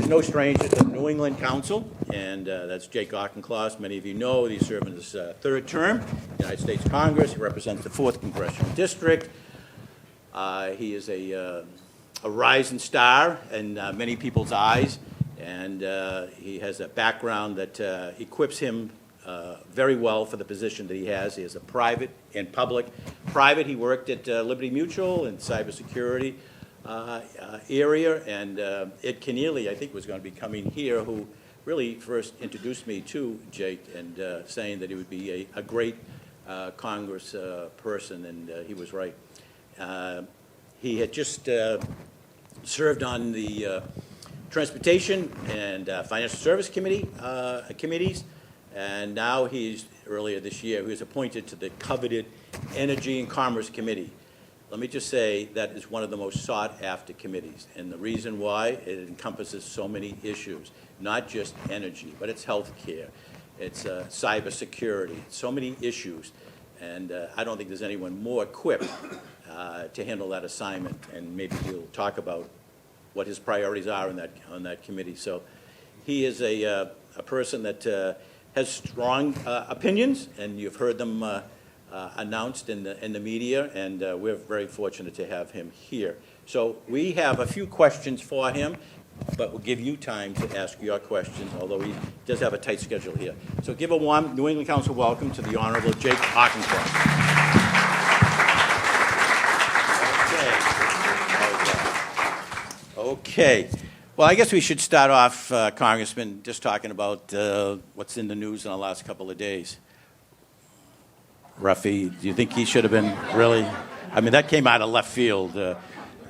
He's no stranger to the New England Council, and that's Jake Auchincloss. Many of you know he's serving his third term in the United States Congress. He represents the 4th Congressional District. He is a rising star in many people's eyes, and he has a background that equips him very well for the position that he has. He is a private and public. Private, he worked at Liberty Mutual in cybersecurity area, and Ed Keneally, I think, was going to be coming here, who really first introduced me to Jake and saying that he would be a great Congress person, and he was right. He had just served on the Transportation and Financial Service committees, and now earlier this year, he was appointed to the coveted Energy and Commerce Committee. Let me just say that is one of the most sought-after committees, and the reason why, it encompasses so many issues, not just energy, but it's health care, it's cybersecurity, so many issues, and I don't think there's anyone more equipped to handle that assignment, and maybe he'll talk about what his priorities are on that committee. So he is a person that has strong opinions, and you've heard them announced in the media, and we're very fortunate to have him here. So we have a few questions for him, but we'll give you time to ask your questions, although he does have a tight schedule here. So give a warm New England Council welcome to the Honorable Jake Auchincloss. Okay. Well, I guess we should start off, Congressman, just talking about what's in the news in the last couple of days. Ruffy, do you think he should have been really? I mean, that came out of left field.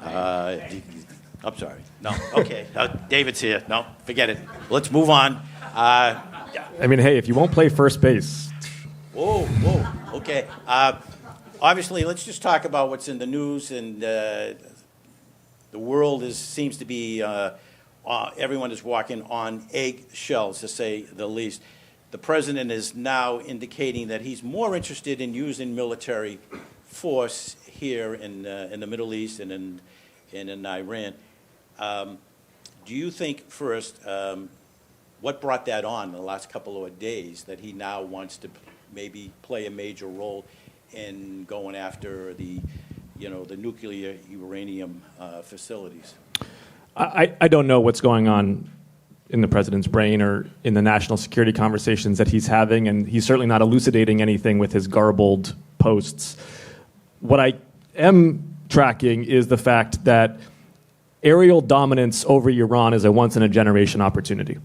I'm sorry. No. Okay. David's here. No, forget it. Let's move on. I mean, hey, if you won't play first base. Whoa. Okay. Obviously, let's just talk about what's in the news. And the world seems to be, everyone is walking on eggshells, to say the least. The president is now indicating that he's more interested in using military force here in the Middle East and in Iran. Do you think, first, what brought that on in the last couple of days, that he now wants to maybe play a major role in going after the nuclear uranium facilities? I don't know what's going on in the president's brain or in the national security conversations that he's having, and he's certainly not elucidating anything with his garbled posts. What I am tracking is the fact that aerial dominance over Iran is a once-in-a-generation opportunity.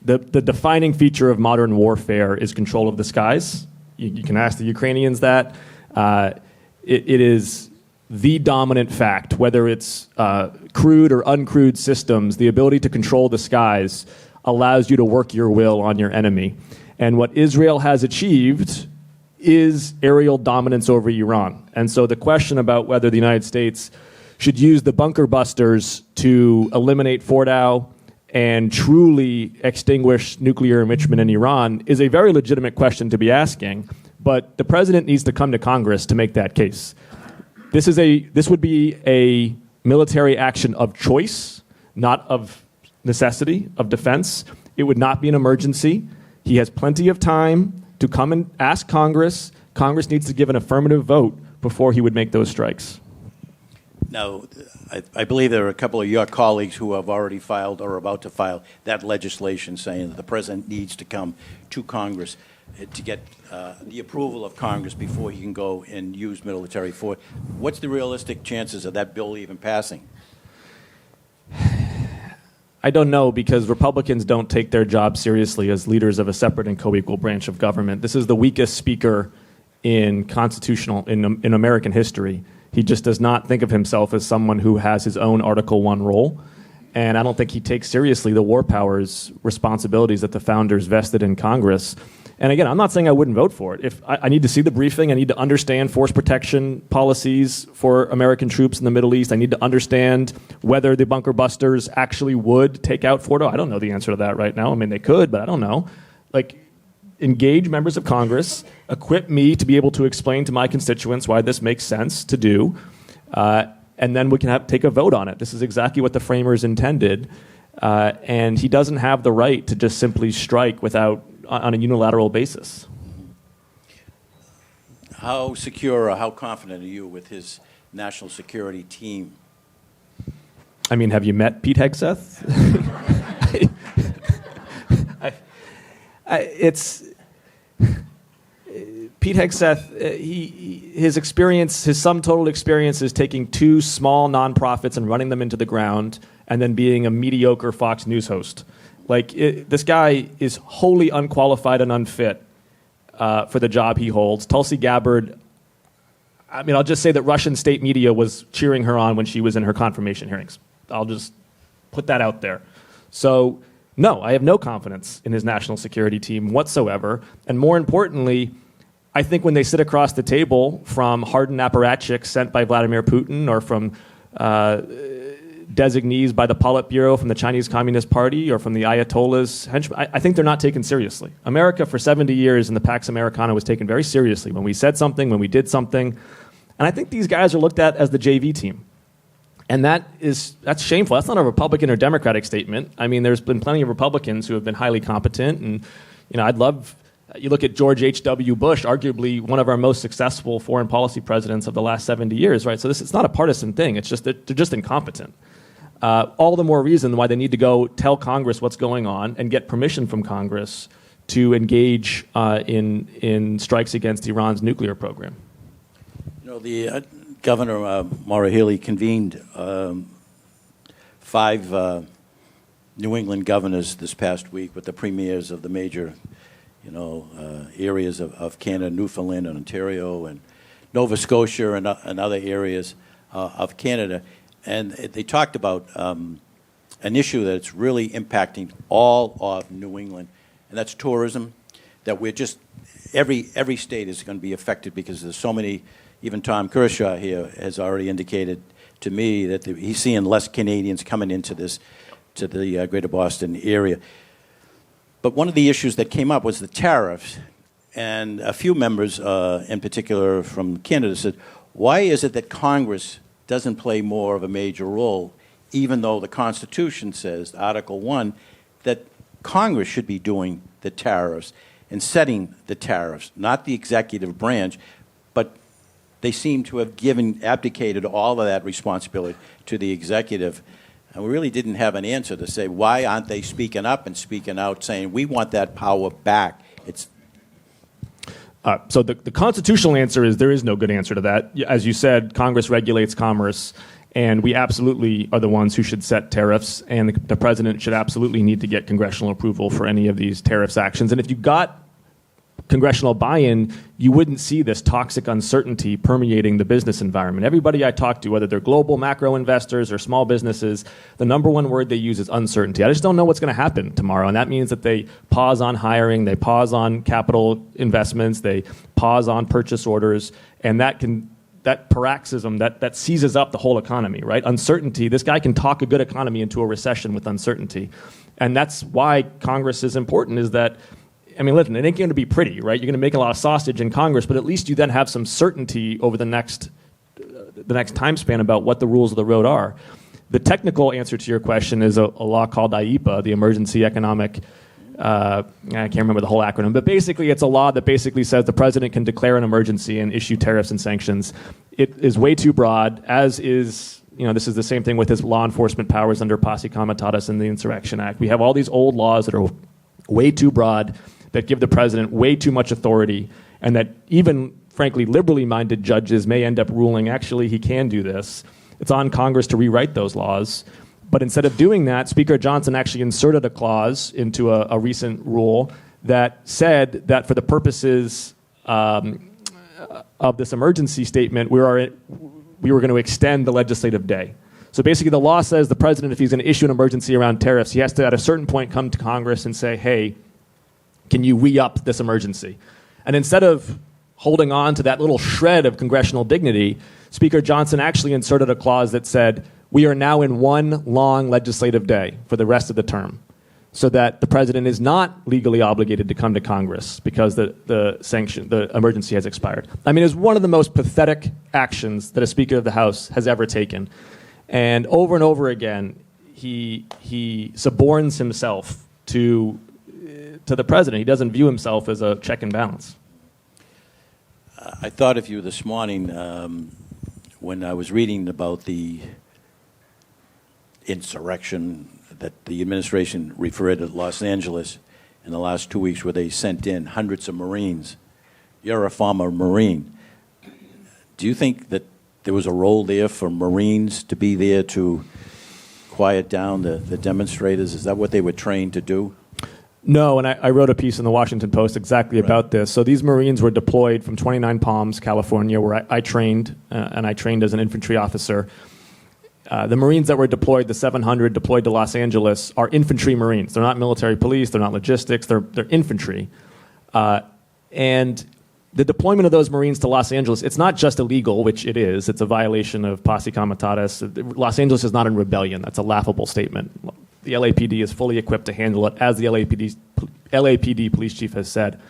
The defining feature of modern warfare is control of the skies. You can ask the Ukrainians that. It is the dominant fact, whether it's crewed or uncrewed systems. The ability to control the skies allows you to work your will on your enemy. And what Israel has achieved is aerial dominance over Iran. And so the question about whether the United States should use the bunker busters to eliminate Fordow and truly extinguish nuclear enrichment in Iran is a very legitimate question to be asking. But the president needs to come to Congress to make that case. This would be a military action of choice, not of necessity, of defense. It would not be an emergency. He has plenty of time to come and ask Congress. Congress needs to give an affirmative vote before he would make those strikes. Now, I believe there are a couple of your colleagues who have already filed or are about to file that legislation saying that the president needs to come to Congress to get the approval of Congress before he can go and use military force. What's the realistic chances of that bill even passing? I don't know, because Republicans don't take their job seriously as leaders of a separate and co-equal branch of government. This is the weakest speaker in American history. He just does not think of himself as someone who has his own Article I role. And I don't think he takes seriously the war powers responsibilities that the founders vested in Congress. And again, I'm not saying I wouldn't vote for it. If I need to see the briefing, I need to understand force protection policies for American troops in the Middle East. I need to understand whether the bunker busters actually would take out Fordow. I don't know the answer to that right now. I mean, they could, but I don't know. Engage members of Congress, equip me to be able to explain to my constituents why this makes sense to do, and then we can take a vote on it. This is exactly what the framers intended. And he doesn't have the right to just simply strike on a unilateral basis. How secure or how confident are you with his national security team? I mean, have you met Pete Hegseth? Pete Hegseth, his sum total experience is taking two small nonprofits and running them into the ground and then being a mediocre Fox News host. This guy is wholly unqualified and unfit for the job he holds. Tulsi Gabbard, I mean, I'll just say that Russian state media was cheering her on when she was in her confirmation hearings. I'll just put that out there. So, no, I have no confidence in his national security team whatsoever. And more importantly, I think when they sit across the table from hardened apparatchiks sent by Vladimir Putin or from designees by the Politburo from the Chinese Communist Party or from the Ayatollah's henchmen, I think they're not taken seriously. America for 70 years in the Pax Americana was taken very seriously when we said something, when we did something. And I think these guys are looked at as the JV team. And that's shameful. That's not a Republican or Democratic statement. I mean, there's been plenty of Republicans who have been highly competent. And, you look at George H.W. Bush, arguably one of our most successful foreign policy presidents of the last 70 years, right? So it's not a partisan thing. It's just that they're just incompetent. All the more reason why they need to go tell Congress what's going on and get permission from Congress to engage in strikes against Iran's nuclear program. The Governor Maura Healey convened 5 New England governors this past week with the premiers of the major areas of Canada, Newfoundland and Ontario and Nova Scotia and other areas of Canada. And they talked about an issue that's really impacting all of New England, and that's tourism, that we're just, every state is going to be affected because there's so many. Even Tom Kershaw here has already indicated to me that he's seeing less Canadians coming into the greater Boston area. But one of the issues that came up was the tariffs. And a few members, in particular from Canada, said, why is it that Congress doesn't play more of a major role, even though the Constitution says, Article 1, that Congress should be doing the tariffs and setting the tariffs, not the executive branch, but they seem to have abdicated all of that responsibility to the executive. And we really didn't have an answer to say, why aren't they speaking up and speaking out, saying, we want that power back? So the constitutional answer is there is no good answer to that. As you said, Congress regulates commerce, and we absolutely are the ones who should set tariffs, and the president should absolutely need to get congressional approval for any of these tariffs actions. And if you got congressional buy-in, you wouldn't see this toxic uncertainty permeating the business environment. Everybody I talk to, whether they're global macro investors or small businesses, the number one word they use is uncertainty. I just don't know what's going to happen tomorrow, and that means that they pause on hiring, they pause on capital investments, they pause on purchase orders, and that paroxysm, that seizes up the whole economy, right? Uncertainty, this guy can talk a good economy into a recession with uncertainty. And that's why Congress is important, is that listen, it ain't going to be pretty, right? You're going to make a lot of sausage in Congress, but at least you then have some certainty over the next time span about what the rules of the road are. The technical answer to your question is a law called IEEPA, the Emergency Economic, I can't remember the whole acronym, but basically it's a law that basically says the president can declare an emergency and issue tariffs and sanctions. It is way too broad, as is, this is the same thing with his law enforcement powers under Posse Comitatus and the Insurrection Act. We have all these old laws that are way too broad, that give the president way too much authority, and that even, frankly, liberally minded judges may end up ruling, actually, he can do this. It's on Congress to rewrite those laws. But instead of doing that, Speaker Johnson actually inserted a clause into a recent rule that said that for the purposes of this emergency statement, we were going to extend the legislative day. So basically the law says the president, if he's going to issue an emergency around tariffs, he has to at a certain point come to Congress and say, hey, can you re-up this emergency? And instead of holding on to that little shred of congressional dignity, Speaker Johnson actually inserted a clause that said, we are now in one long legislative day for the rest of the term, so that the president is not legally obligated to come to Congress because the emergency has expired. It's one of the most pathetic actions that a Speaker of the House has ever taken. And over again, he suborns himself to the president. He doesn't view himself as a check and balance. I thought of you this morning when I was reading about the insurrection that the administration referred to Los Angeles in the last 2 weeks, where they sent in hundreds of Marines. You're a former Marine. Do you think that there was a role there for Marines to be there to quiet down the demonstrators? Is that what they were trained to do? No, and I wrote a piece in the Washington Post exactly about this. So these Marines were deployed from 29 Palms, California, where I trained, and I trained as an infantry officer. The Marines that were deployed, the 700 deployed to Los Angeles, are infantry Marines. They're not military police. They're not logistics. They're infantry. And the deployment of those Marines to Los Angeles, it's not just illegal, which it is. It's a violation of posse comitatus. Los Angeles is not in rebellion. That's a laughable statement. The LAPD is fully equipped to handle it, as the LAPD police chief has said.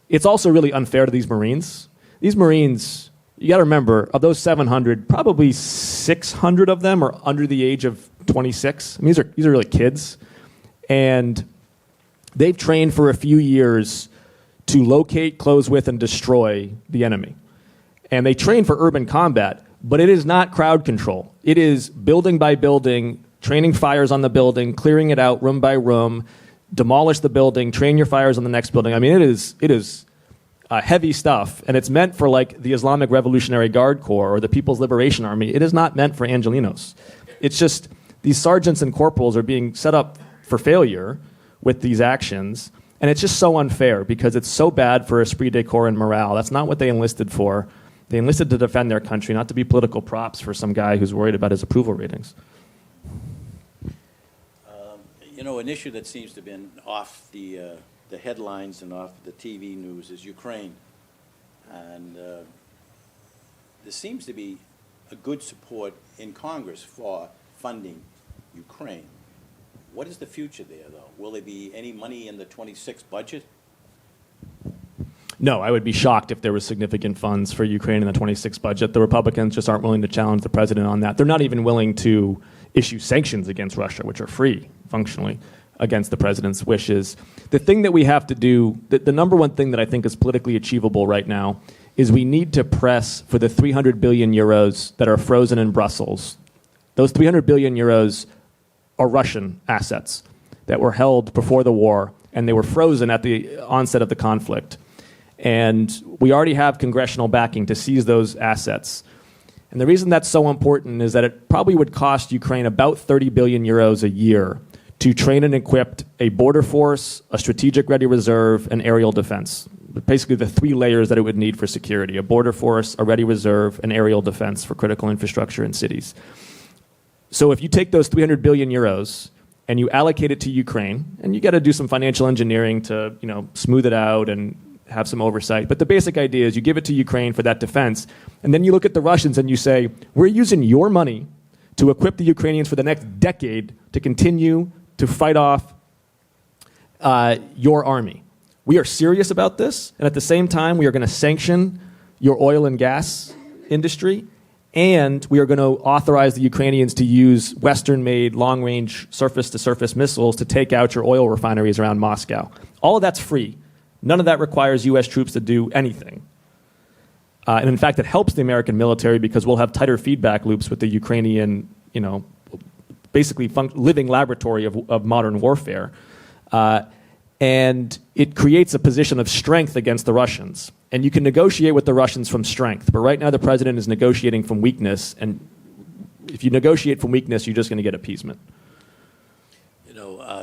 It's also really unfair to these Marines. These Marines, you got to remember, of those 700, probably 600 of them are under the age of 26. I mean, these are really kids. And they've trained for a few years to locate, close with, and destroy the enemy. And they train for urban combat, but it is not crowd control. It is building by building, training fires on the building, clearing it out room by room, demolish the building, train your fires on the next building. I mean, it is heavy stuff, and it's meant for like the Islamic Revolutionary Guard Corps or the People's Liberation Army. It is not meant for Angelinos. It's just these sergeants and corporals are being set up for failure with these actions, and it's just so unfair because it's so bad for esprit de corps and morale. That's not what they enlisted for. They enlisted to defend their country, not to be political props for some guy who's worried about his approval ratings. You know, an issue that seems to have been off the headlines and off the TV news is Ukraine. And there seems to be a good support in Congress for funding Ukraine. What is the future there, though? Will there be any money in the 26 budget? No, I would be shocked if there was significant funds for Ukraine in the 26 budget. The Republicans just aren't willing to challenge the president on that. They're not even willing to issue sanctions against Russia, which are free, functionally, against the president's wishes. The thing that we have to do, the number one thing that I think is politically achievable right now, is we need to press for the 300 billion euros that are frozen in Brussels. Those 300 billion euros are Russian assets that were held before the war, and they were frozen at the onset of the conflict. And we already have congressional backing to seize those assets. And the reason that's so important is that it probably would cost Ukraine about 30 billion euros a year to train and equip a border force, a strategic ready reserve, and aerial defense. Basically the three layers that it would need for security: a border force, a ready reserve, and aerial defense for critical infrastructure in cities. So if you take those 300 billion euros and you allocate it to Ukraine, and you got to do some financial engineering to, smooth it out and have some oversight. But the basic idea is you give it to Ukraine for that defense, and then you look at the Russians and you say, we're using your money to equip the Ukrainians for the next decade to continue to fight off your army. We are serious about this, and at the same time, we are going to sanction your oil and gas industry, and we are going to authorize the Ukrainians to use Western-made long-range surface-to-surface missiles to take out your oil refineries around Moscow. All of that's free. None of that requires U.S. troops to do anything. And in fact, it helps the American military because we'll have tighter feedback loops with the Ukrainian, basically living laboratory of modern warfare. And it creates a position of strength against the Russians. And you can negotiate with the Russians from strength. But right now, the president is negotiating from weakness. And if you negotiate from weakness, you're just going to get appeasement.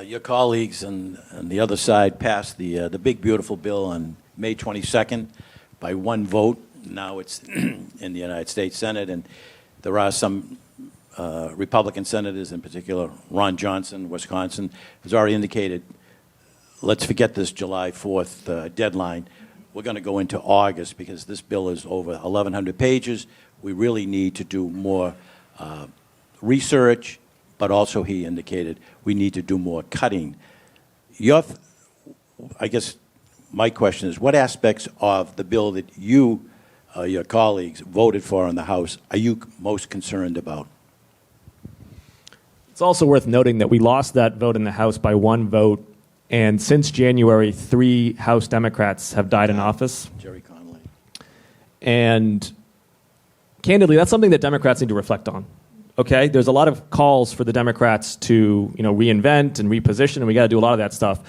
Your colleagues on the other side passed the big, beautiful bill on May 22nd by one vote. Now it's in the United States Senate, and there are some Republican senators, in particular Ron Johnson, Wisconsin, has already indicated, let's forget this July 4th deadline. We're going to go into August because this bill is over 1,100 pages. We really need to do more research, but also he indicated we need to do more cutting. I guess my question is, what aspects of the bill that you, your colleagues, voted for in the House are you most concerned about? It's also worth noting that we lost that vote in the House by 1 vote, and since January, 3 House Democrats have died in office. Jerry Conley. And candidly, that's something that Democrats need to reflect on. Okay, there's a lot of calls for the Democrats to reinvent and reposition, and we got to do a lot of that stuff.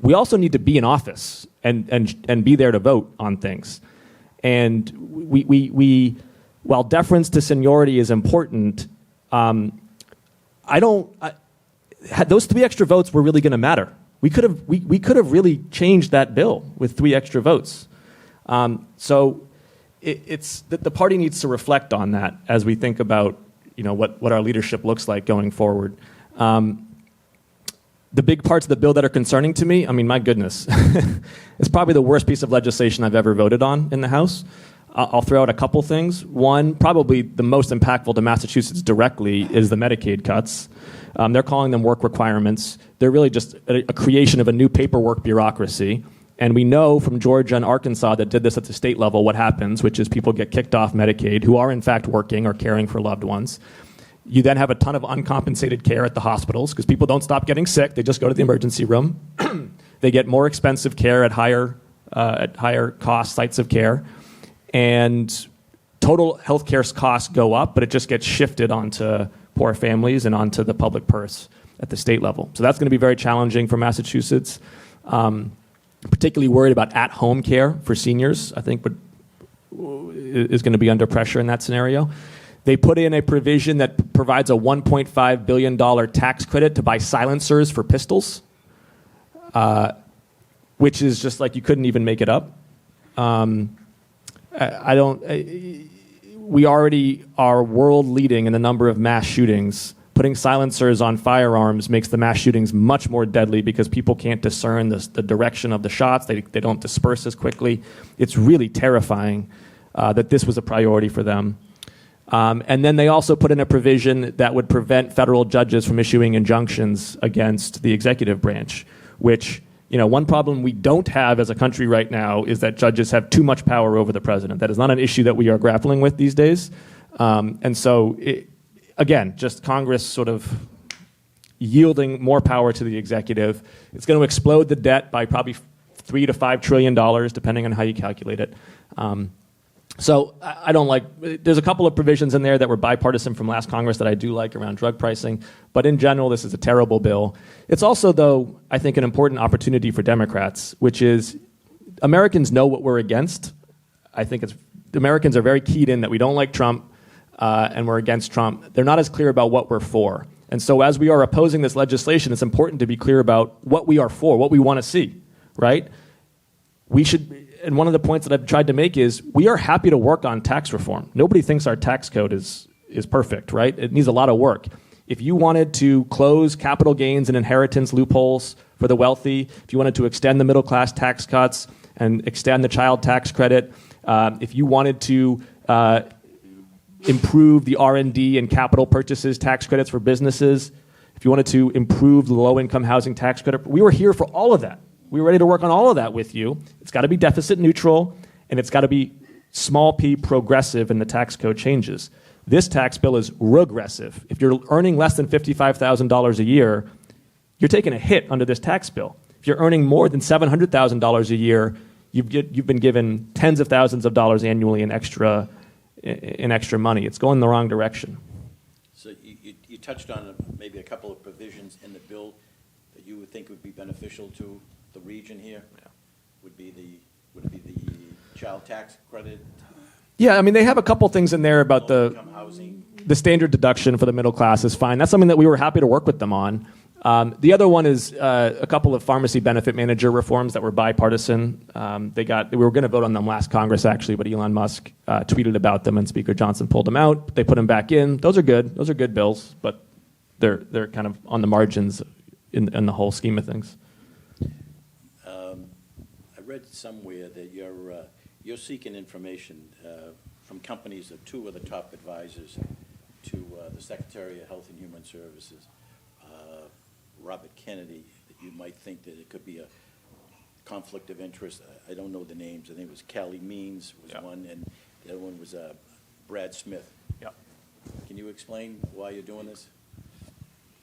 We also need to be in office and be there to vote on things. And we while deference to seniority is important, those 3 extra votes were really going to matter. We could have really changed that bill with 3 extra votes. So it's the party needs to reflect on that as we think about what our leadership looks like going forward. The big parts of the bill that are concerning to me, I mean, my goodness, it's probably the worst piece of legislation I've ever voted on in the House. I'll throw out a couple things. One, probably the most impactful to Massachusetts directly, is the Medicaid cuts. They're calling them work requirements. They're really just a creation of a new paperwork bureaucracy. And we know from Georgia and Arkansas that did this at the state level what happens, which is people get kicked off Medicaid who are in fact working or caring for loved ones. You then have a ton of uncompensated care at the hospitals because people don't stop getting sick. They just go to the emergency room. They get more expensive care at higher cost sites of care. And total health care costs go up, but it just gets shifted onto poor families and onto the public purse at the state level. So that's going to be very challenging for Massachusetts. Particularly worried about at-home care for seniors, I think is going to be under pressure in that scenario. They put in a provision that provides a $1.5 billion tax credit to buy silencers for pistols, which is just like you couldn't even make it up. We already are world leading in the number of mass shootings. Putting silencers on firearms makes the mass shootings much more deadly because people can't discern the direction of the shots. They don't disperse as quickly. It's really terrifying that this was a priority for them. And then they also put in a provision that would prevent federal judges from issuing injunctions against the executive branch, which, one problem we don't have as a country right now is that judges have too much power over the president. That is not an issue that we are grappling with these days. And so, again, just Congress sort of yielding more power to the executive. It's going to explode the debt by probably $3 to $5 trillion, depending on how you calculate it. So I don't like, there's a couple of provisions in there that were bipartisan from last Congress that I do like around drug pricing, but in general, this is a terrible bill. It's also, though, I think an important opportunity for Democrats, which is Americans know what we're against. I think Americans are very keyed in that we don't like Trump and we're against Trump. They're not as clear about what we're for. And so as we are opposing this legislation, it's important to be clear about what we are for, what we want to see, right? We should... And one of the points that I've tried to make is we are happy to work on tax reform. Nobody thinks our tax code is perfect, right? It needs a lot of work. If you wanted to close capital gains and inheritance loopholes for the wealthy, if you wanted to extend the middle class tax cuts and extend the child tax credit, if you wanted to improve the R&D and capital purchases tax credits for businesses, if you wanted to improve the low-income housing tax credit, we were here for all of that. We were ready to work on all of that with you. It's got to be deficit neutral, and it's got to be small p progressive in the tax code changes. This tax bill is regressive. If you're earning less than $55,000 a year, you're taking a hit under this tax bill. If you're earning more than $700,000 a year, you've been given tens of thousands of dollars annually in extra money. It's going the wrong direction. So you touched on maybe a couple of provisions in the bill that you would think would be beneficial to the region here. Yeah. Would it be the child tax credit? Yeah, I mean, they have a couple things in there about the standard deduction for the middle class is fine. That's something that we were happy to work with them on. The other one is a couple of pharmacy benefit manager reforms that were bipartisan. We were going to vote on them last Congress, actually, but Elon Musk tweeted about them, and Speaker Johnson pulled them out. They put them back in. Those are good. Those are good bills, but they're kind of on the margins in the whole scheme of things. I read somewhere that you're seeking information from companies of two of the top advisors to the Secretary of Health and Human Services, Robert Kennedy, that you might think that it could be a conflict of interest. I don't know the names. I think it was Callie Means was one, and the other one was Brad Smith. Yeah. Can you explain why you're doing this?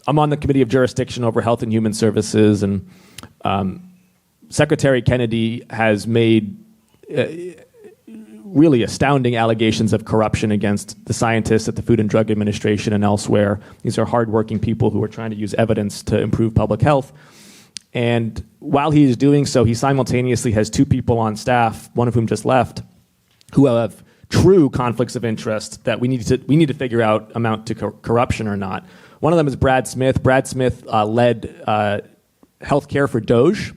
I'm on the Committee of Jurisdiction over Health and Human Services, and Secretary Kennedy has made really astounding allegations of corruption against the scientists at the Food and Drug Administration and elsewhere. These are hardworking people who are trying to use evidence to improve public health. And while he is doing so, he simultaneously has two people on staff, one of whom just left, who have true conflicts of interest that we need to figure out amount to corruption or not. One of them is Brad Smith. Brad Smith led healthcare for Doge.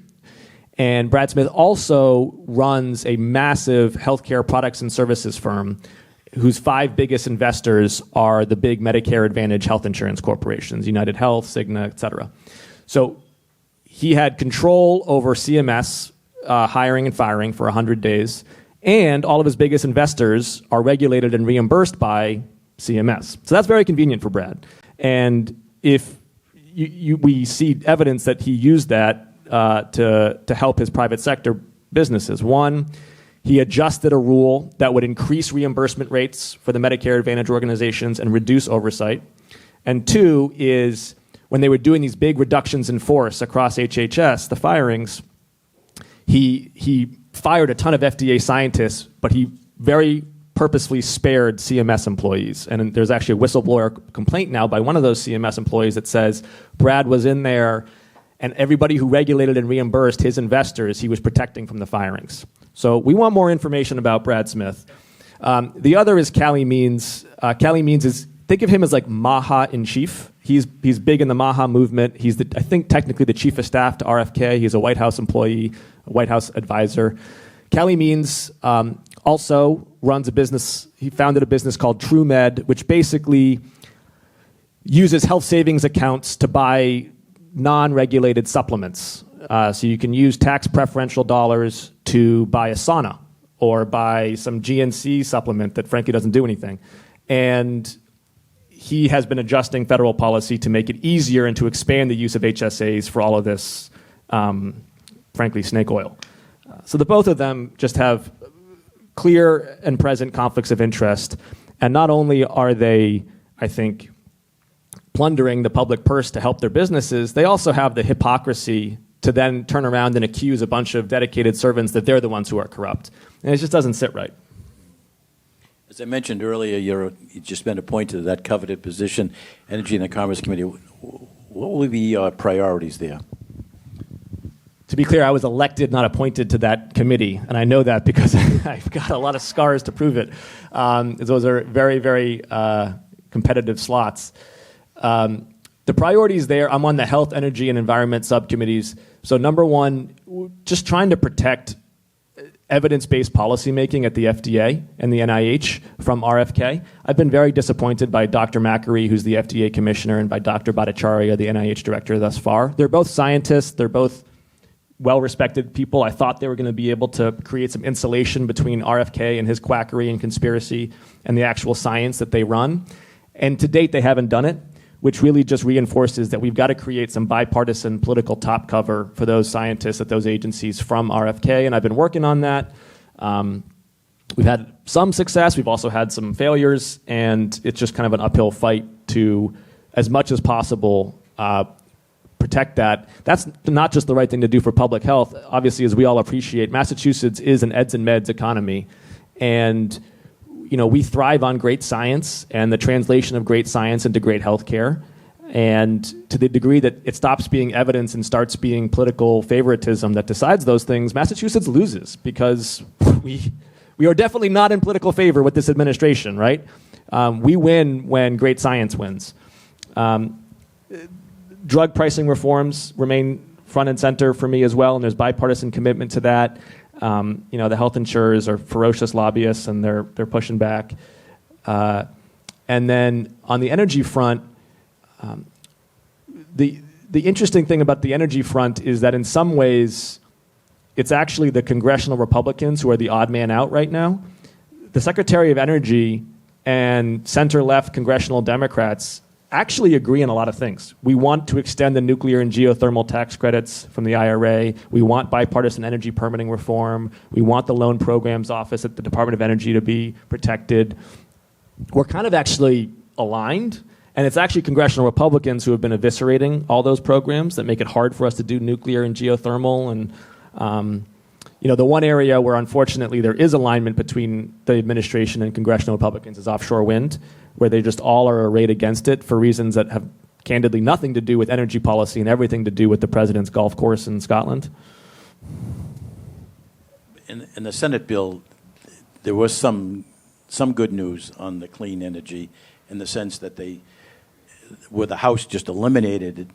And Brad Smith also runs a massive healthcare products and services firm whose 5 biggest investors are the big Medicare Advantage health insurance corporations, United Health, Cigna, et cetera. So he had control over CMS hiring and firing for 100 days, and all of his biggest investors are regulated and reimbursed by CMS. So that's very convenient for Brad. And if we see evidence that he used that to help his private sector businesses. One, he adjusted a rule that would increase reimbursement rates for the Medicare Advantage organizations and reduce oversight. And two is when they were doing these big reductions in force across HHS, the firings, he fired a ton of FDA scientists, but he very purposefully spared CMS employees. And there's actually a whistleblower complaint now by one of those CMS employees that says Brad was in there and everybody who regulated and reimbursed his investors, he was protecting from the firings. So we want more information about Brad Smith. The other is Callie Means. Callie Means is, think of him as like Maha in chief. He's big in the Maha movement. He's, I think, technically the chief of staff to RFK. He's a White House employee, a White House advisor. Callie Means also runs a business. He founded a business called TrueMed, which basically uses health savings accounts to buy non-regulated supplements. So you can use tax preferential dollars to buy a sauna or buy some GNC supplement that frankly doesn't do anything. And he has been adjusting federal policy to make it easier and to expand the use of HSAs for all of this, frankly, snake oil. So the both of them just have clear and present conflicts of interest. And not only are they, I think, plundering the public purse to help their businesses, they also have the hypocrisy to then turn around and accuse a bunch of dedicated servants that they're the ones who are corrupt. And it just doesn't sit right. As I mentioned earlier, you just been appointed to that coveted position, Energy and the Commerce Committee. What will be your priorities there? To be clear, I was elected, not appointed to that committee, and I know that because I've got a lot of scars to prove it. Those are very, very competitive slots. The priorities there, I'm on the Health, Energy, and Environment subcommittees. So number one, just trying to protect evidence-based policymaking at the FDA and the NIH from RFK. I've been very disappointed by Dr. Macari, who's the FDA commissioner, and by Dr. Bhattacharya, the NIH director thus far. They're both scientists. They're both well-respected people. I thought they were going to be able to create some insulation between RFK and his quackery and conspiracy and the actual science that they run. And to date, they haven't done it, which really just reinforces that we've got to create some bipartisan political top cover for those scientists at those agencies from RFK, and I've been working on that. We've had some success. We've also had some failures, and it's just kind of an uphill fight to, as much as possible, protect that. That's not just the right thing to do for public health. Obviously, as we all appreciate, Massachusetts is an eds and meds economy, and we thrive on great science and the translation of great science into great healthcare. And to the degree that it stops being evidence and starts being political favoritism that decides those things, Massachusetts loses because we are definitely not in political favor with this administration, right? We win when great science wins. Drug pricing reforms remain front and center for me as well, and there's bipartisan commitment to that. The health insurers are ferocious lobbyists, and they're pushing back. And then on the energy front, the interesting thing about the energy front is that in some ways, it's actually the congressional Republicans who are the odd man out right now. The Secretary of Energy and center-left congressional Democrats actually agree on a lot of things. We want to extend the nuclear and geothermal tax credits from the IRA. We want bipartisan energy permitting reform. We want the Loan Programs Office at the Department of Energy to be protected. We're kind of actually aligned, And it's actually congressional Republicans who have been eviscerating all those programs that make it hard for us to do nuclear and geothermal. And, the one area where unfortunately there is alignment between the administration and congressional Republicans is offshore wind, where they just all are arrayed against it for reasons that have candidly nothing to do with energy policy and everything to do with the president's golf course in Scotland. In the Senate bill, there was some good news on the clean energy in the sense that where the House just eliminated it,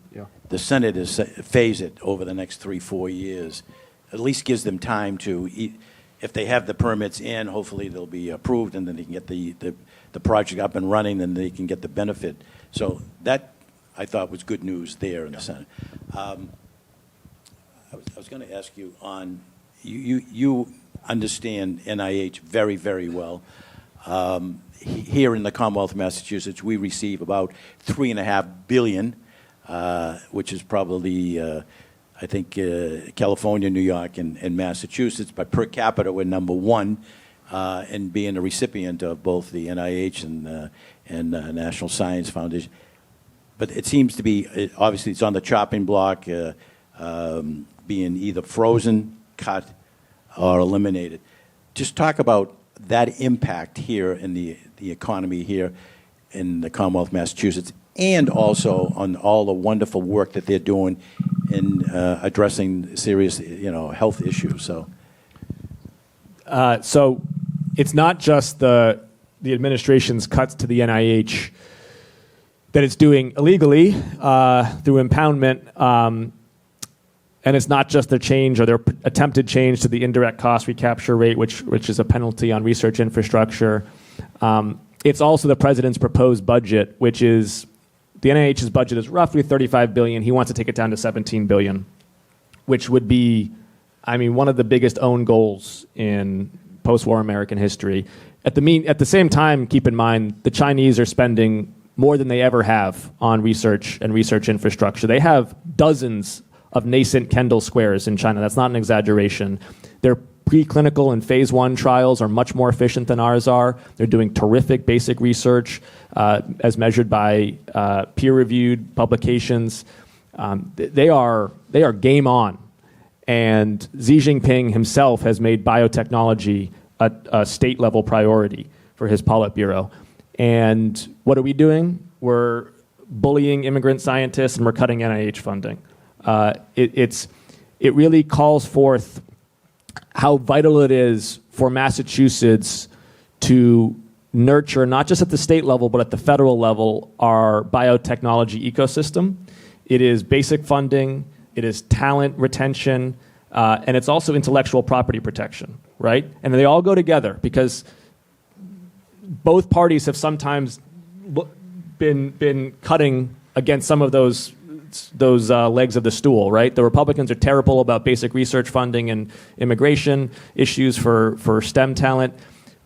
the Senate is phase it over the next 3-4 years. At least gives them time to, if they have the permits in, hopefully they'll be approved, and then they can get the project up and running, and they can get the benefit. So that, I thought, was good news there in the Senate. I was going to ask you on, you understand NIH very, very well. Here in the Commonwealth of Massachusetts, we receive about $3.5 billion, which is probably, I think, California, New York, and Massachusetts. But per capita, we're number one, and being a recipient of both the NIH and National Science Foundation. But it seems to be, obviously, it's on the chopping block, being either frozen, cut, or eliminated. Just talk about that impact here in the economy here in the Commonwealth of Massachusetts, and also on all the wonderful work that they're doing in addressing serious, health issues. So it's not just the administration's cuts to the NIH that it's doing illegally through impoundment, and it's not just their change or their attempted change to the indirect cost recapture rate, which is a penalty on research infrastructure. It's also the president's proposed budget, which is the NIH's budget is roughly $35 billion. He wants to take it down to $17 billion, which would be, one of the biggest own goals in post-war American history. At the same time, keep in mind, the Chinese are spending more than they ever have on research and research infrastructure. They have dozens of nascent Kendall squares in China. That's not an exaggeration. Their preclinical and phase 1 trials are much more efficient than ours are. They're doing terrific basic research as measured by peer-reviewed publications. They are game on. And Xi Jinping himself has made biotechnology a state-level priority for his Politburo. And what are we doing? We're bullying immigrant scientists, and we're cutting NIH funding. It really calls forth how vital it is for Massachusetts to nurture, not just at the state level, but at the federal level, our biotechnology ecosystem. It is basic funding, it is talent retention, and it's also intellectual property protection, right? And they all go together because both parties have sometimes been cutting against some of those legs of the stool, right? The Republicans are terrible about basic research funding and immigration issues for STEM talent.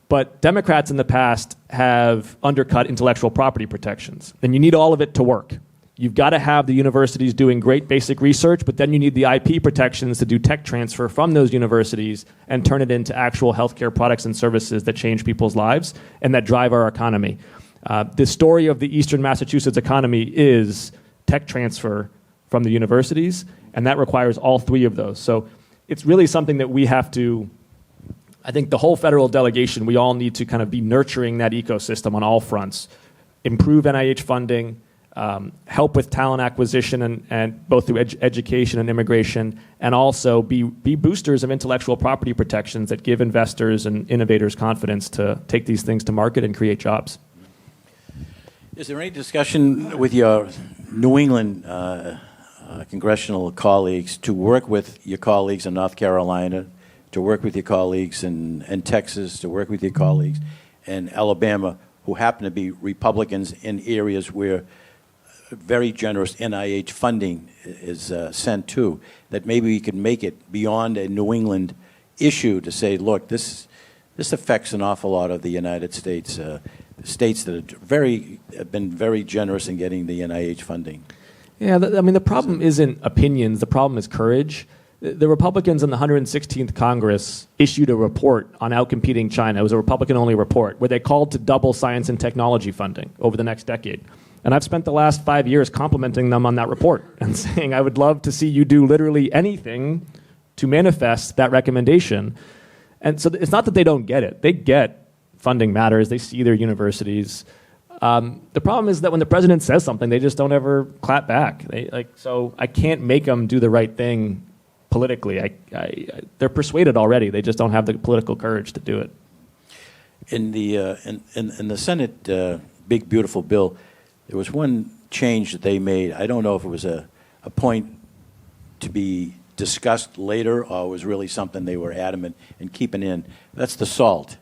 But Democrats in the past have undercut intellectual property protections. And you need all of it to work. You've got to have the universities doing great basic research, but then you need the IP protections to do tech transfer from those universities and turn it into actual healthcare products and services that change people's lives and that drive our economy. The story of the Eastern Massachusetts economy is tech transfer from the universities, and that requires all three of those. So it's really something that we have to, I think the whole federal delegation, we all need to kind of be nurturing that ecosystem on all fronts. Improve NIH funding, help with talent acquisition and both through education and immigration, and also be boosters of intellectual property protections that give investors and innovators confidence to take these things to market and create jobs. Is there any discussion with your New England congressional colleagues to work with your colleagues in North Carolina, to work with your colleagues in Texas, to work with your colleagues in Alabama, who happen to be Republicans in areas where very generous NIH funding is sent to, that maybe we could make it beyond a New England issue to say, look, this affects an awful lot of the United States, states that have been very generous in getting the NIH funding. Yeah, the problem isn't opinions. The problem is courage. The Republicans in the 116th Congress issued a report on outcompeting China. It was a Republican-only report where they called to double science and technology funding over the next decade. And I've spent the last 5 years complimenting them on that report and saying, I would love to see you do literally anything to manifest that recommendation. And so it's not that they don't get it. They get funding matters. They see their universities. The problem is that when the president says something, they just don't ever clap back. So I can't make them do the right thing politically. They're persuaded already. They just don't have the political courage to do it. In the Senate big beautiful bill, there was one change that they made. I don't know if it was a point to be discussed later or it was really something they were adamant in keeping in. That's the SALT.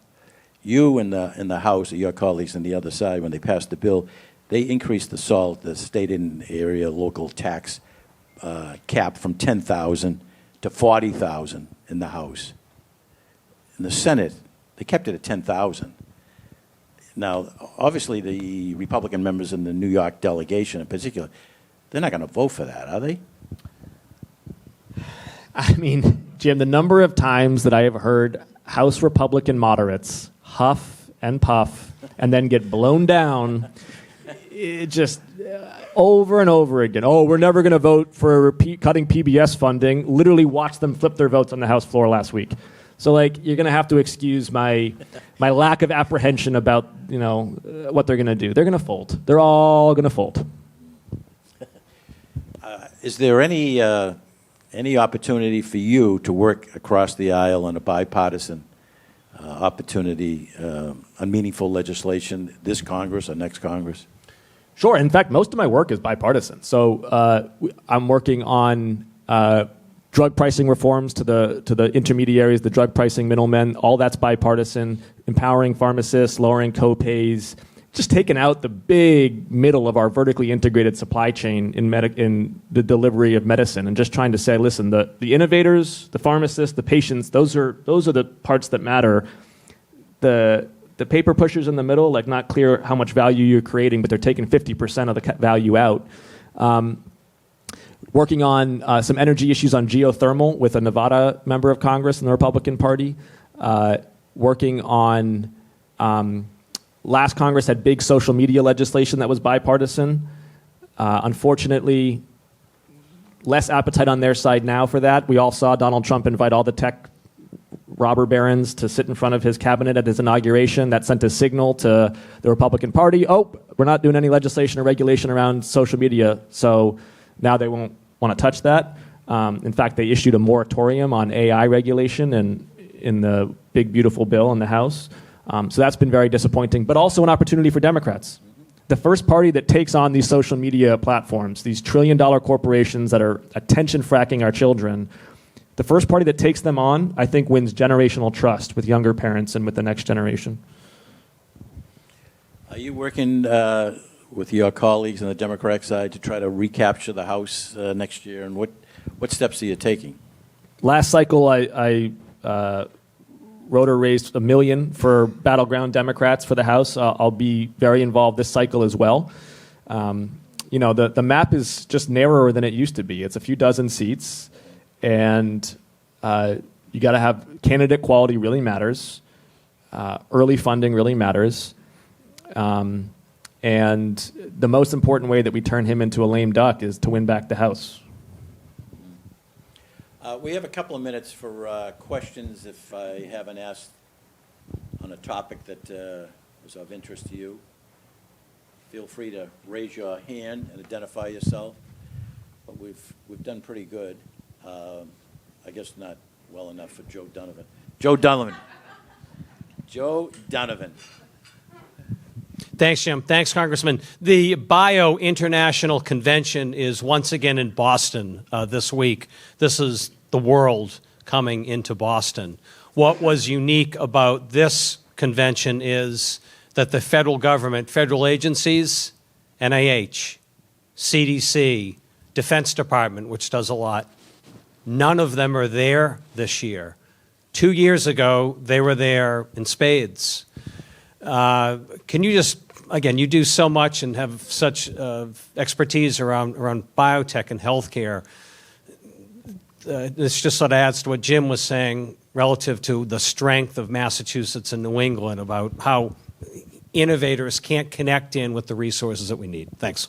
You in the House, or your colleagues on the other side, when they passed the bill, they increased the SALT, the state and area local tax cap, from $10,000 to $40,000 in the House. In the Senate, they kept it at $10,000. Now, obviously, the Republican members in the New York delegation in particular, they're not going to vote for that, are they? I mean, Jim, the number of times that I have heard House Republican moderates huff and puff and then get blown down, it just over and over again. Oh, we're never going to vote for cutting PBS funding. Literally watched them flip their votes on the House floor last week. So, you're going to have to excuse my lack of apprehension about, what they're going to do. They're going to fold. They're all going to fold. Is there any opportunity for you to work across the aisle on a bipartisan opportunity on meaningful legislation this Congress or next Congress? Sure. In fact, most of my work is bipartisan. So I'm working on drug pricing reforms to the intermediaries, the drug pricing middlemen. All that's bipartisan. Empowering pharmacists, lowering co-pays, just taking out the big middle of our vertically integrated supply chain in the delivery of medicine, and just trying to say, listen, the innovators, the pharmacists, the patients, those are the parts that matter. The paper pushers in the middle, not clear how much value you're creating, but they're taking 50% of the value out. Working on some energy issues on geothermal with a Nevada member of Congress in the Republican Party. Working on last Congress had big social media legislation that was bipartisan. Unfortunately, less appetite on their side now for that. We all saw Donald Trump invite all the tech robber barons to sit in front of his cabinet at his inauguration. That sent a signal to the Republican Party, we're not doing any legislation or regulation around social media, so now they won't want to touch that. In fact, they issued a moratorium on AI regulation in the big, beautiful bill in the House. So that's been very disappointing, but also an opportunity for Democrats. The first party that takes on these social media platforms, these trillion-dollar corporations that are attention-fracking our children, the first party that takes them on, I think, wins generational trust with younger parents and with the next generation. Are you working with your colleagues on the Democratic side to try to recapture the House next year, and what steps are you taking? Last cycle, I wrote or raised $1 million for battleground Democrats for the House. I'll be very involved this cycle as well. The map is just narrower than it used to be. It's a few dozen seats, and you got to have candidate quality really matters. Early funding really matters. And the most important way that we turn him into a lame duck is to win back the House. We have a couple of minutes for questions if I haven't asked on a topic that was of interest to you. Feel free to raise your hand and identify yourself. But we've done pretty good. I guess not well enough for Joe Donovan. Joe Donovan. Joe Donovan. Thanks, Jim. Thanks, Congressman. The Bio International Convention is once again in Boston this week. This is the world coming into Boston. What was unique about this convention is that the federal government, federal agencies, NIH, CDC, Defense Department, which does a lot, none of them are there this year. 2 years ago, they were there in spades. Can you just, again, you do so much and have such expertise around biotech and healthcare. This just sort of adds to what Jim was saying relative to the strength of Massachusetts and New England about how innovators can't connect in with the resources that we need. Thanks.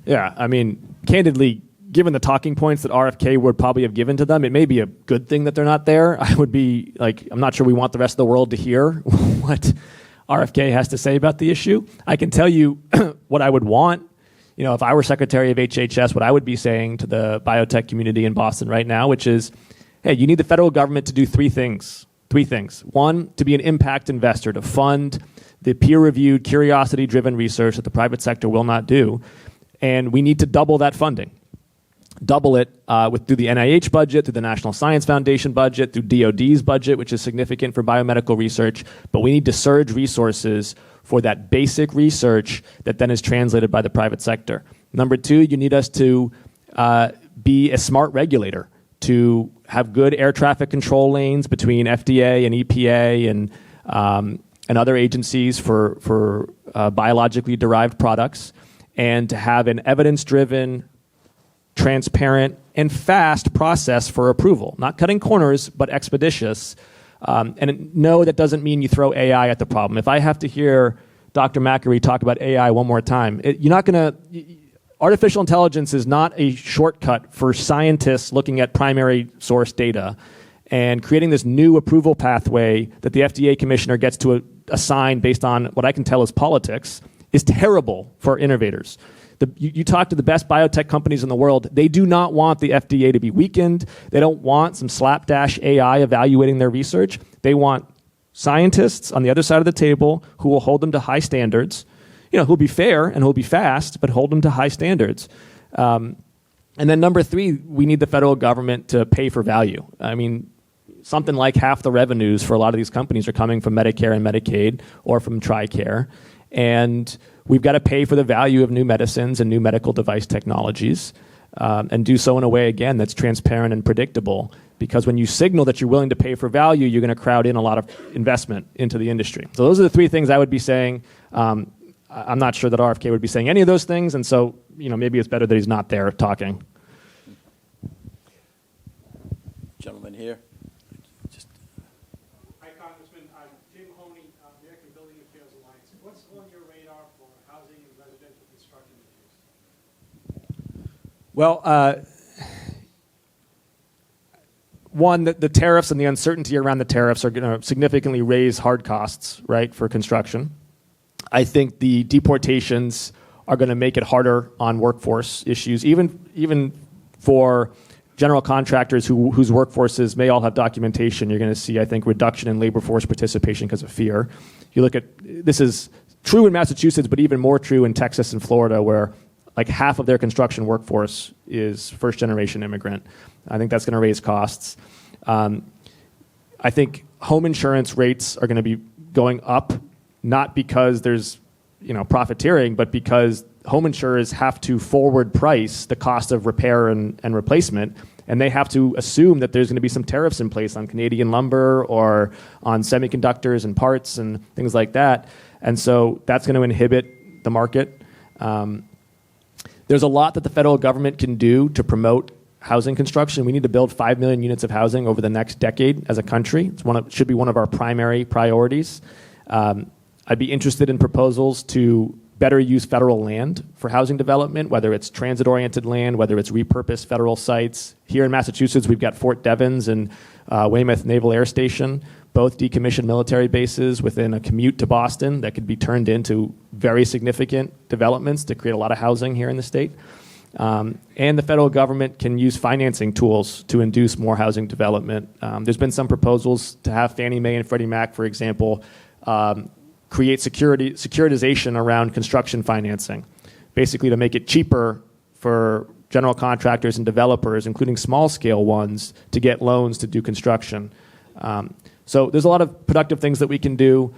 Yeah, I mean, candidly, given the talking points that RFK would probably have given to them, it may be a good thing that they're not there. I would be like, I'm not sure we want the rest of the world to hear what RFK has to say about the issue. I can tell you what I would want. You know, if I were Secretary of HHS, what I would be saying to the biotech community in Boston right now, which is, hey, you need the federal government to do three things. One, to be an impact investor, to fund the peer-reviewed, curiosity-driven research that the private sector will not do. And we need to double that funding. Double it through the NIH budget, through the National Science Foundation budget, through DOD's budget, which is significant for biomedical research. But we need to surge resources for that basic research that then is translated by the private sector. Number two, you need us to be a smart regulator, to have good air traffic control lanes between FDA and EPA and other agencies for biologically derived products, and to have an evidence-driven, transparent, and fast process for approval. Not cutting corners, but expeditious. And no, that doesn't mean you throw AI at the problem. If I have to hear Dr. Macri talk about AI one more time, you're not going to... Artificial intelligence is not a shortcut for scientists looking at primary source data and creating this new approval pathway that the FDA commissioner gets to assign based on what I can tell is politics is terrible for innovators. You talk to the best biotech companies in the world, they do not want the FDA to be weakened. They don't want some slapdash AI evaluating their research. They want scientists on the other side of the table who will hold them to high standards, who'll be fair and who'll be fast, but hold them to high standards. And then number three, we need the federal government to pay for value. I mean, something like half the revenues for a lot of these companies are coming from Medicare and Medicaid or from TRICARE. And we've got to pay for the value of new medicines and new medical device technologies, and do so in a way, again, that's transparent and predictable. Because when you signal that you're willing to pay for value, you're going to crowd in a lot of investment into the industry. So those are the three things I would be saying. I'm not sure that RFK would be saying any of those things, and so maybe it's better that he's not there talking. Gentleman here. Hi, Congressman. I'm Tim Honey, American Building Affairs Alliance. What's on your radar for housing and residential construction issues? Well, one, the tariffs and the uncertainty around the tariffs are going to significantly raise hard costs, right, for construction. I think the deportations are going to make it harder on workforce issues, even for general contractors whose workforces may all have documentation. You're going to see, I think, reduction in labor force participation because of fear. You look at, this is true in Massachusetts, but even more true in Texas and Florida, where like half of their construction workforce is first-generation immigrant. I think that's going to raise costs. I think home insurance rates are going to be going up, not because there's profiteering, but because home insurers have to forward price the cost of repair and replacement, and they have to assume that there's going to be some tariffs in place on Canadian lumber or on semiconductors and parts and things like that. And so that's going to inhibit the market. There's a lot that the federal government can do to promote housing construction. We need to build 5 million units of housing over the next decade as a country. It should be one of our primary priorities. I'd be interested in proposals to better use federal land for housing development, whether it's transit-oriented land, whether it's repurposed federal sites. Here in Massachusetts, we've got Fort Devens and Weymouth Naval Air Station, both decommissioned military bases within a commute to Boston that could be turned into very significant developments to create a lot of housing here in the state. And the federal government can use financing tools to induce more housing development. There's been some proposals to have Fannie Mae and Freddie Mac, for example, create securitization around construction financing, basically to make it cheaper for general contractors and developers, including small-scale ones, to get loans to do construction. So there's a lot of productive things that we can do.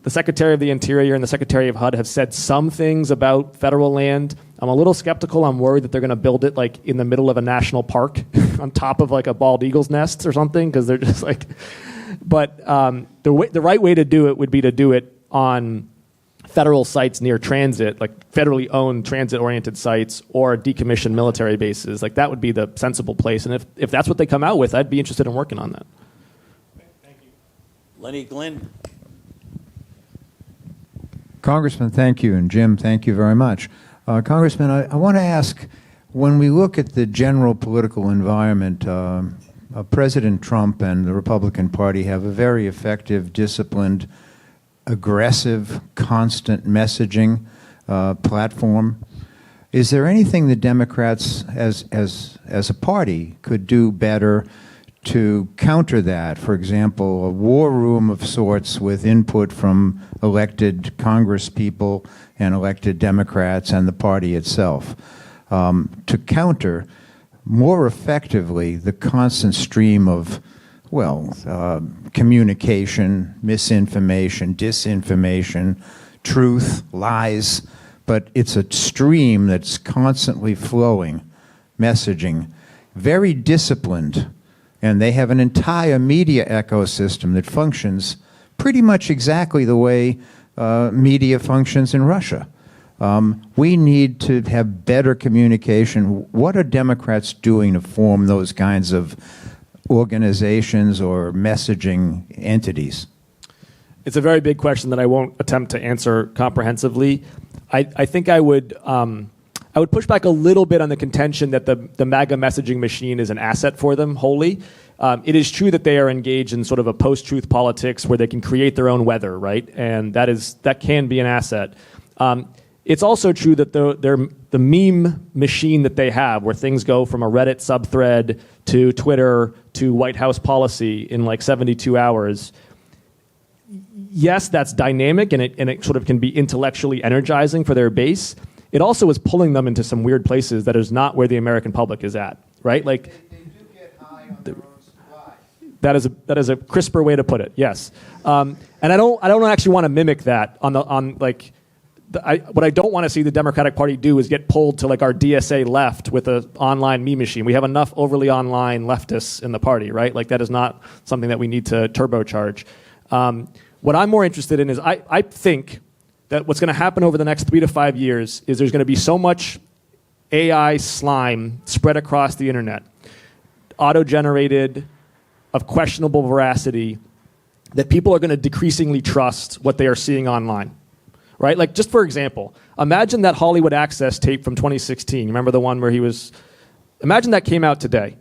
The Secretary of the Interior and the Secretary of HUD have said some things about federal land. I'm a little skeptical. I'm worried that they're going to build it like in the middle of a national park on top of like a bald eagle's nest or something, because they're just like... But the right way to do it would be to do it on federal sites near transit, like federally owned transit-oriented sites or decommissioned military bases. Like that would be the sensible place. And if that's what they come out with, I'd be interested in working on that. Thank you. Lenny Glenn. Congressman, thank you, and Jim, thank you very much. Congressman, I want to ask, when we look at the general political environment, President Trump and the Republican Party have a very effective, disciplined, aggressive, constant messaging platform. Is there anything the Democrats, as a party, could do better to counter that? For example, a war room of sorts with input from elected Congress people and elected Democrats and the party itself, to counter more effectively the constant stream of, communication, misinformation, disinformation, truth, lies, but it's a stream that's constantly flowing, messaging, very disciplined. And they have an entire media ecosystem that functions pretty much exactly the way media functions in Russia. We need to have better communication. What are Democrats doing to form those kinds of organizations or messaging entities? It's a very big question that I won't attempt to answer comprehensively. I think I would push back a little bit on the contention that the MAGA messaging machine is an asset for them wholly. It is true that they are engaged in sort of a post-truth politics where they can create their own weather, right? And that can be an asset. It's also true that the meme machine that they have, where things go from a Reddit subthread to Twitter to White House policy in like 72 hours, yes, that's dynamic and it sort of can be intellectually energizing for their base. It also is pulling them into some weird places that is not where the American public is at, right? Like They do get high on their own supply. that is a crisper way to put it. Yes, and I don't actually want to mimic that what I don't want to see the Democratic Party do is get pulled to like our DSA left with an online meme machine. We have enough overly online leftists in the party, right? Like that is not something that we need to turbocharge. What I'm more interested in is I think that what's going to happen over the next 3 to 5 years is there's going to be so much AI slime spread across the internet, auto-generated, of questionable veracity, that people are going to decreasingly trust what they are seeing online. Right? Like, just for example, imagine that Hollywood Access tape from 2016. Remember the one where imagine that came out today.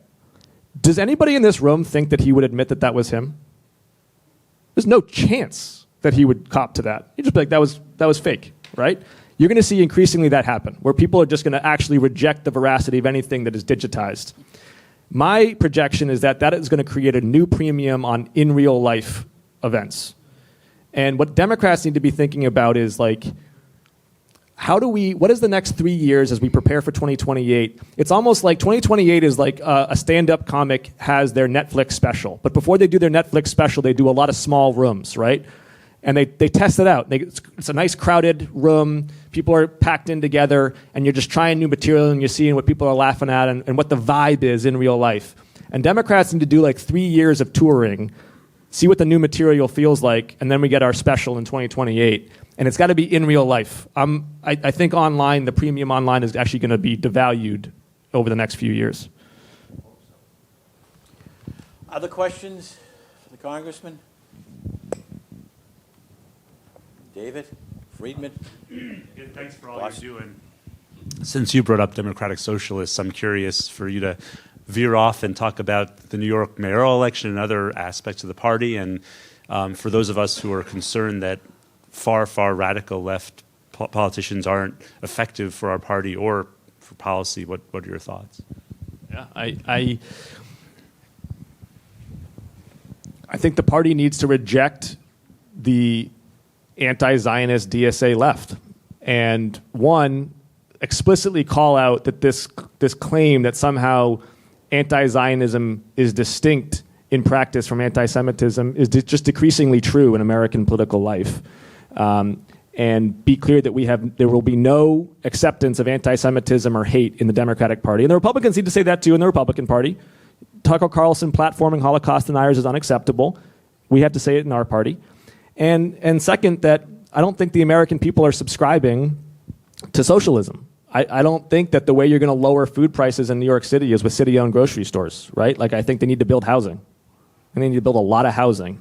Does anybody in this room think that he would admit that that was him? There's no chance that he would cop to that. He'd just be like, that was fake, right? You're going to see increasingly that happen, where people are just going to actually reject the veracity of anything that is digitized. My projection is that is going to create a new premium on in real life events. And what Democrats need to be thinking about is like, what is the next 3 years as we prepare for 2028? It's almost like 2028 is like a stand-up comic has their Netflix special. But before they do their Netflix special, they do a lot of small rooms, right? And they test it out. It's a nice crowded room. People are packed in together, and you're just trying new material, and you're seeing what people are laughing at and what the vibe is in real life. And Democrats need to do like 3 years of touring, see what the new material feels like, and then we get our special in 2028. And it's got to be in real life. I think online, the premium online is actually going to be devalued over the next few years. Other questions for the Congressman? David? Friedman? Thanks for all you're doing. Since you brought up Democratic Socialists, I'm curious for you to veer off and talk about the New York mayoral election and other aspects of the party. And for those of us who are concerned that far radical left politicians aren't effective for our party or for policy, what are your thoughts? Yeah, I think the party needs to reject the anti-Zionist DSA left, and explicitly call out that this claim that somehow anti-Zionism is distinct in practice from anti-Semitism is just decreasingly true in American political life. And be clear that there will be no acceptance of anti-Semitism or hate in the Democratic Party. And the Republicans need to say that too in the Republican Party. Tucker Carlson platforming Holocaust deniers is unacceptable. We have to say it in our party. And second, that I don't think the American people are subscribing to socialism. I don't think that the way you're going to lower food prices in New York City is with city-owned grocery stores, right? Like, I think they need to build housing. and they need to build a lot of housing.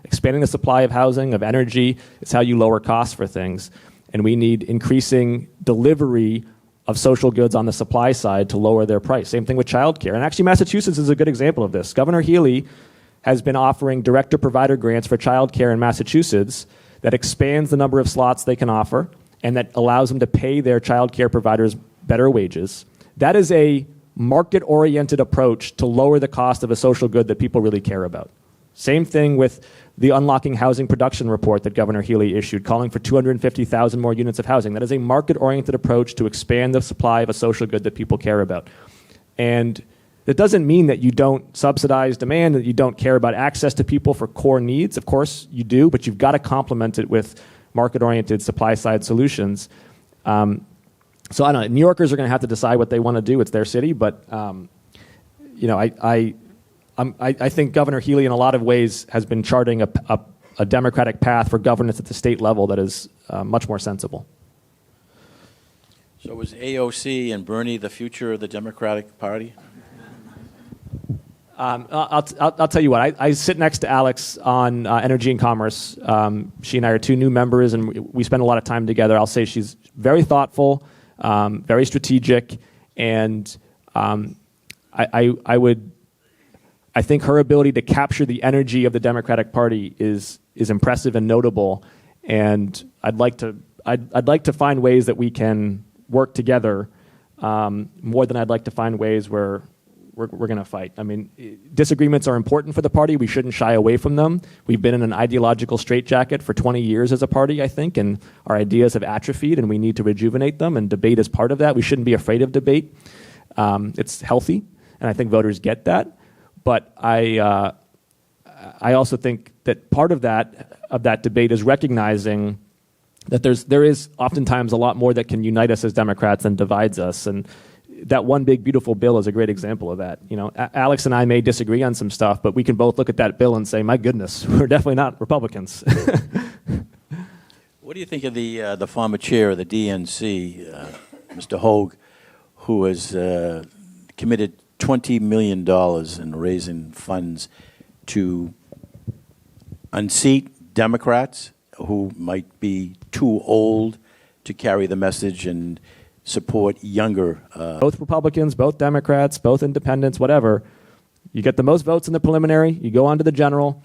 Expanding the supply of housing, of energy, is how you lower costs for things. And we need increasing delivery of social goods on the supply side to lower their price. Same thing with childcare. And actually, Massachusetts is a good example of this. Governor Healy has been offering direct-to-provider grants for childcare in Massachusetts that expands the number of slots they can offer and that allows them to pay their childcare providers better wages. That is a market-oriented approach to lower the cost of a social good that people really care about. Same thing with the Unlocking Housing Production report that Governor Healy issued, calling for 250,000 more units of housing. That is a market-oriented approach to expand the supply of a social good that people care about. And that doesn't mean that you don't subsidize demand, that you don't care about access to people for core needs. Of course you do, but you've got to complement it with market-oriented supply-side solutions. So I don't know. New Yorkers are going to have to decide what they want to do. It's their city, but I think Governor Healy, in a lot of ways, has been charting a democratic path for governance at the state level that is much more sensible. So is AOC and Bernie the future of the Democratic Party? I'll tell you what. I sit next to Alex on Energy and Commerce. She and I are two new members, and we spend a lot of time together. I'll say she's very thoughtful, very strategic, and I think her ability to capture the energy of the Democratic Party is impressive and notable. And I'd like to find ways that we can work together more than I'd like to find ways where we're going to fight. I mean, disagreements are important for the party. We shouldn't shy away from them. We've been in an ideological straitjacket for 20 years as a party, I think, and our ideas have atrophied, and we need to rejuvenate them, and debate is part of that. We shouldn't be afraid of debate. It's healthy, and I think voters get that. But I also think that part of that debate is recognizing that there is oftentimes a lot more that can unite us as Democrats than divides us, and that one big beautiful bill is a great example of that. You know, Alex and I may disagree on some stuff, but we can both look at that bill and say, "My goodness, we're definitely not Republicans." What do you think of the former chair of the DNC, Mr. Hogue, who has committed $20 million in raising funds to unseat Democrats who might be too old to carry the message and support younger? Both Republicans, both Democrats, both independents, whatever. You get the most votes in the preliminary, you go on to the general,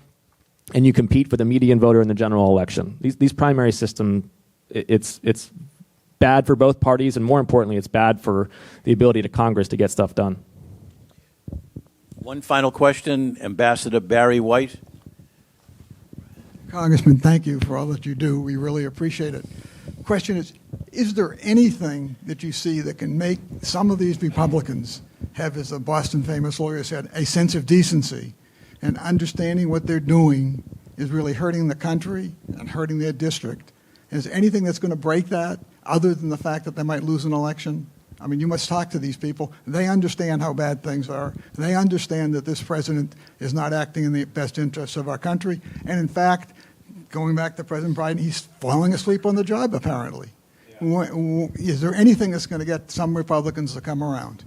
and you compete for the median voter in the general election. These primary systems, it's bad for both parties, and more importantly, it's bad for the ability to Congress to get stuff done. One final question, Ambassador Barry White. Congressman, thank you for all that you do. We really appreciate it. The question is there anything that you see that can make some of these Republicans have, as a Boston famous lawyer said, a sense of decency and understanding what they're doing is really hurting the country and hurting their district? Is there anything that's going to break that other than the fact that they might lose an election? I mean, you must talk to these people. They understand how bad things are. They understand that this president is not acting in the best interests of our country. And in fact, going back to President Biden, he's falling asleep on the job, apparently. Yeah. Is there anything that's going to get some Republicans to come around?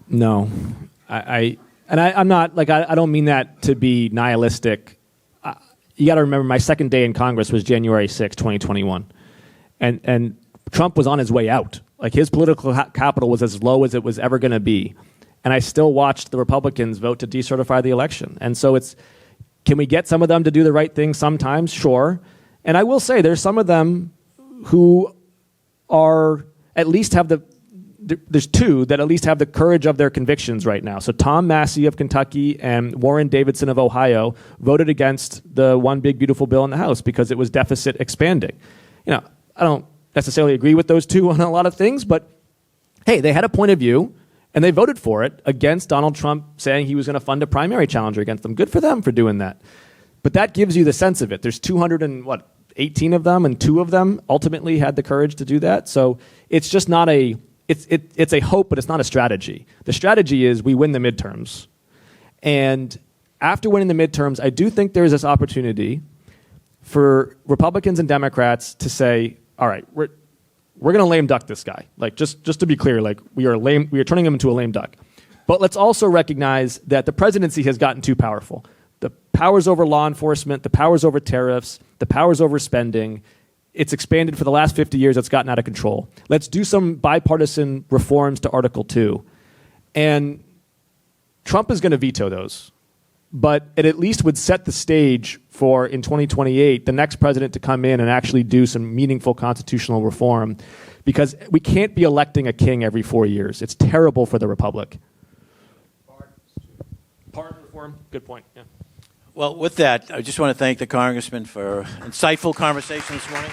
No. I'm not, like, I don't mean that to be nihilistic. You got to remember, my second day in Congress was January 6, 2021. And Trump was on his way out. Like, his political capital was as low as it was ever going to be. And I still watched the Republicans vote to decertify the election. And so can we get some of them to do the right thing sometimes? Sure. And I will say there's some of them who are at least have there's two that at least have the courage of their convictions right now. So Tom Massey of Kentucky and Warren Davidson of Ohio voted against the one big beautiful bill in the House because it was deficit expanding. You know, I don't necessarily agree with those two on a lot of things, but hey, they had a point of view and they voted for it against Donald Trump saying he was going to fund a primary challenger against them. Good for them for doing that. But that gives you the sense of it. There's 218 of them, and 2 of them ultimately had the courage to do that. So it's just not it's a hope, but it's not a strategy. The strategy is we win the midterms. And after winning the midterms, I do think there is this opportunity for Republicans and Democrats to say, all right, we're going to lame duck this guy. Like, just to be clear, like, we are turning him into a lame duck. But let's also recognize that the presidency has gotten too powerful. The powers over law enforcement, the powers over tariffs, the powers over spending, it's expanded for the last 50 years. It's gotten out of control. Let's do some bipartisan reforms to Article 2. And Trump is going to veto those. But it at least would set the stage for, in 2028, the next president to come in and actually do some meaningful constitutional reform. Because we can't be electing a king every 4 years. It's terrible for the republic. Pardon reform, good point. Yeah. Well, with that, I just want to thank the congressman for insightful conversation this morning.